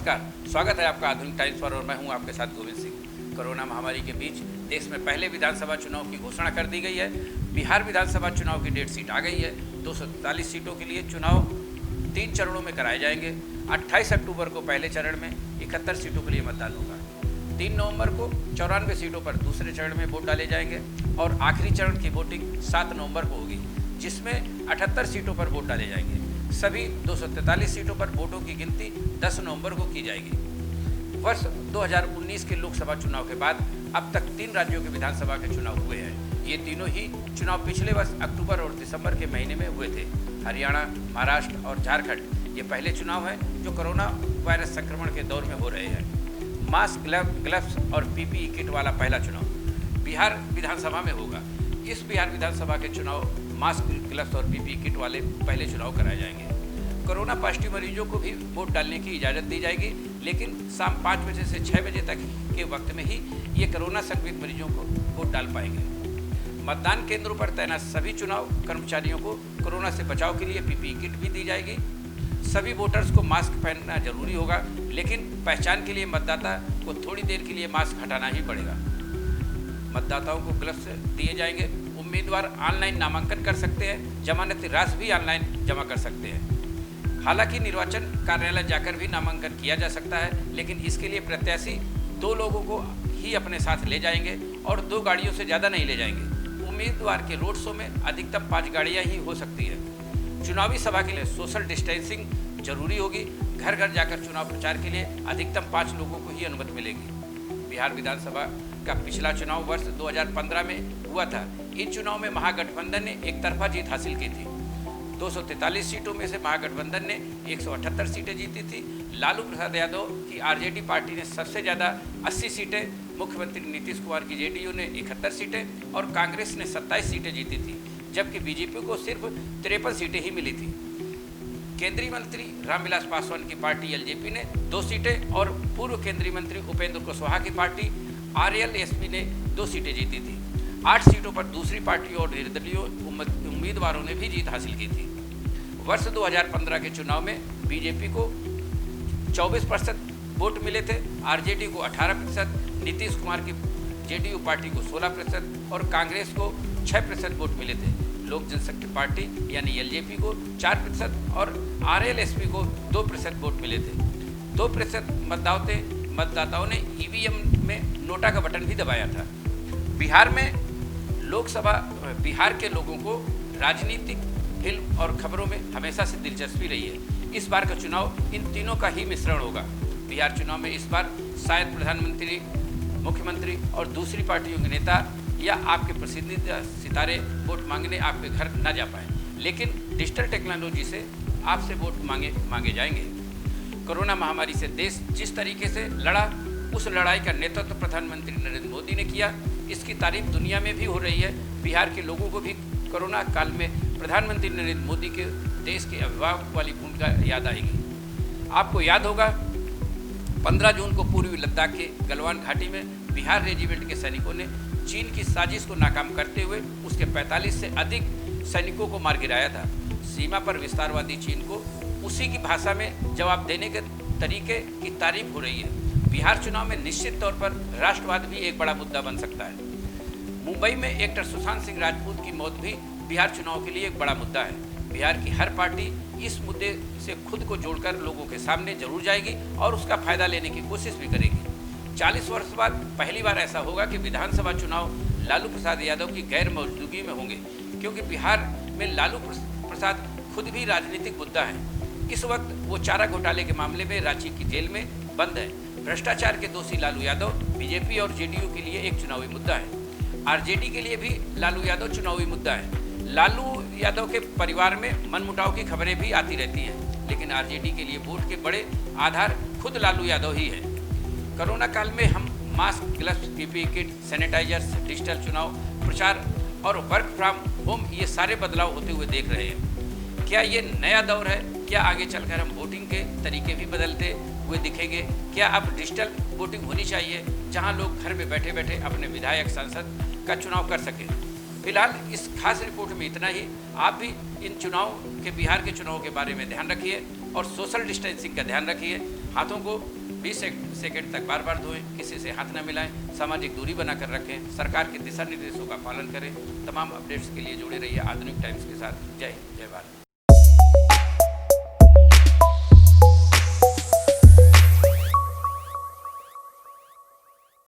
नमस्कार, स्वागत है आपका आधुनिक टाइम्स पर और मैं हूं आपके साथ गोविंद सिंह। कोरोना महामारी के बीच देश में पहले विधानसभा चुनाव की घोषणा कर दी गई है। बिहार विधानसभा चुनाव की डेट शीट आ गई है। 243 सीटों के लिए चुनाव 3 चरणों में कराए जाएंगे। 28 अक्टूबर को पहले चरण में 71 सीटों के लिए मतदान होगा। 3 नवंबर को 94 सीटों पर दूसरे चरण में वोट डाले जाएंगे और आखिरी चरण की वोटिंग 7 नवंबर को होगी, जिसमें 78 सीटों पर वोट डाले जाएंगे। सभी 243 सीटों पर वोटों की गिनती 10 नवंबर को की जाएगी। वर्ष 2019 के लोकसभा चुनाव के बाद अब तक 3 राज्यों के विधानसभा के चुनाव हुए हैं। ये तीनों ही चुनाव पिछले वर्ष अक्टूबर और दिसंबर के महीने में हुए थे। हरियाणा, महाराष्ट्र और झारखंड ये पहले चुनाव हैं जो कोरोना वायरस संक्रमण के दौर में हो रहे हैं। मास्क, ग्लव्स और पीपीई किट वाला पहला चुनाव बिहार विधानसभा में होगा। इस बिहार विधानसभा के चुनाव मास्क, ग्लव्स और पीपीई किट वाले पहले चुनाव कराए जाएंगे। कोरोना पॉजिटिव मरीजों को भी वोट डालने की इजाज़त दी जाएगी, लेकिन शाम 5 बजे से 6 बजे तक के वक्त में ही ये कोरोना संक्रमित मरीजों को वोट डाल पाएंगे। मतदान केंद्रों पर तैनात सभी चुनाव कर्मचारियों को कोरोना से बचाव के लिए पीपीई किट भी दी जाएगी। सभी वोटर्स को मास्क पहनना जरूरी होगा, लेकिन पहचान के लिए मतदाता को थोड़ी देर के लिए मास्क हटाना ही पड़ेगा। मतदाताओं को ग्लव्स दिए जाएंगे। उम्मीदवार ऑनलाइन नामांकन कर सकते हैं। जमानती राशि भी ऑनलाइन जमा कर सकते हैं। हालांकि निर्वाचन कार्यालय जाकर भी नामांकन किया जा सकता है, लेकिन इसके लिए प्रत्याशी 2 लोगों को ही अपने साथ ले जाएंगे और 2 गाड़ियों से ज़्यादा नहीं ले जाएंगे। उम्मीदवार के रोड शो में अधिकतम 5 गाड़ियाँ ही हो सकती है। चुनावी सभा के लिए सोशल डिस्टेंसिंग जरूरी होगी। घर घर जाकर चुनाव प्रचार के लिए अधिकतम 5 लोगों को ही अनुमति मिलेगी। बिहार विधानसभा का पिछला चुनाव वर्ष 2015 में हुआ था। इन चुनाव में महागठबंधन ने एक तरफा जीत हासिल की थी। 243 सीटों में से महागठबंधन ने 178 सीटें जीती थी। लालू प्रसाद यादव की आरजेडी पार्टी ने सबसे ज़्यादा 80 सीटें, मुख्यमंत्री नीतीश कुमार की जेडीयू ने 71 सीटें और कांग्रेस ने 27 सीटें जीती थी, जबकि बीजेपी को सिर्फ 53 सीटें ही मिली थी। केंद्रीय मंत्री रामविलास पासवान की पार्टी एलजेपी ने 2 सीटें और पूर्व केंद्रीय मंत्री उपेंद्र कुशवाहा की पार्टी आरएलएसपी ने 2 सीटें जीती थी। 8 सीटों पर दूसरी पार्टियों और निर्दलीय उम्मीदवारों ने भी जीत हासिल की थी। वर्ष 2015 के चुनाव में बीजेपी को 24% वोट मिले थे, आरजेडी को 18%, नीतीश कुमार की जेडीयू पार्टी को 16% और कांग्रेस को 6% वोट मिले थे। लोक जनशक्ति पार्टी यानी एलजेपी को 4% और आरएलएसपी को 2% वोट मिले थे। 2% मतदाताओं ने ईवीएम में नोटा का बटन भी दबाया था। बिहार के लोगों को राजनीतिक, फिल्म और खबरों में हमेशा से दिलचस्पी रही है। इस बार का चुनाव इन तीनों का ही मिश्रण होगा। बिहार चुनाव में इस बार शायद प्रधानमंत्री, मुख्यमंत्री और दूसरी पार्टियों के नेता या आपके पसंदीदा सितारे वोट मांगने आपके घर न जा पाए, लेकिन डिजिटल टेक्नोलॉजी से आपसे वोट मांगे जाएंगे। कोरोना महामारी से देश जिस तरीके से लड़ा, उस लड़ाई का नेतृत्व प्रधानमंत्री नरेंद्र मोदी ने किया। इसकी तारीफ दुनिया में भी हो रही है। बिहार के लोगों को भी कोरोना काल में प्रधानमंत्री नरेंद्र मोदी के देश के अभिभावक वाली भूमिका याद आएगी। आपको याद होगा 15 जून को पूर्वी लद्दाख के गलवान घाटी में बिहार रेजिमेंट के सैनिकों ने चीन की साजिश को नाकाम करते हुए उसके 45 से अधिक सैनिकों को मार गिराया था। सीमा पर विस्तारवादी चीन को उसी की भाषा में जवाब देने के तरीके की तारीफ हो रही है। बिहार चुनाव में निश्चित तौर पर राष्ट्रवाद भी एक बड़ा मुद्दा बन सकता है। मुंबई में एक्टर सुशांत सिंह राजपूत की मौत भी बिहार चुनाव के लिए एक बड़ा मुद्दा है। बिहार की हर पार्टी इस मुद्दे से खुद को जोड़कर लोगों के सामने जरूर जाएगी और उसका फायदा लेने की कोशिश भी करेगी। 40 वर्ष बाद पहली बार ऐसा होगा कि विधानसभा चुनाव लालू प्रसाद यादव की गैर मौजूदगी में होंगे, क्योंकि बिहार में लालू प्रसाद खुद भी राजनीतिक मुद्दा है। इस वक्त वो चारा घोटाले के मामले में रांची की जेल में बंद है। भ्रष्टाचार के दोषी लालू यादव बीजेपी और जेडीयू के लिए एक चुनावी मुद्दा है। आरजेडी के लिए भी लालू यादव चुनावी मुद्दा है। लालू यादव के परिवार में मनमुटाव की खबरें भी आती रहती हैं, लेकिन आरजेडी के लिए वोट के बड़े आधार खुद लालू यादव ही है। कोरोना काल में हम mask, gloves, PPE kit, sanitizers, digital चुनाव प्रचार और वर्क फ्रॉम होम ये सारे बदलाव होते हुए देख रहे हैं। क्या ये नया दौर है? क्या आगे चलकर हम वोटिंग के तरीके भी बदलते हुए दिखेंगे? क्या अब डिजिटल वोटिंग होनी चाहिए, जहां लोग घर में बैठे बैठे अपने विधायक, सांसद का चुनाव कर सकें? फिलहाल इस खास रिपोर्ट में इतना ही। आप भी इन चुनाव के, बिहार के चुनाव के बारे में ध्यान रखिए और सोशल डिस्टेंसिंग का ध्यान रखिए। हाथों को 20 सेकंड तक बार बार धोएं, किसी से हाथ न मिलाएं, सामाजिक दूरी बनाकर रखें, सरकार के दिशा निर्देशों का पालन करें। तमाम अपडेट्स के लिए जुड़े रहिए आधुनिक टाइम्स के साथ। जय हिंद, जय भारत।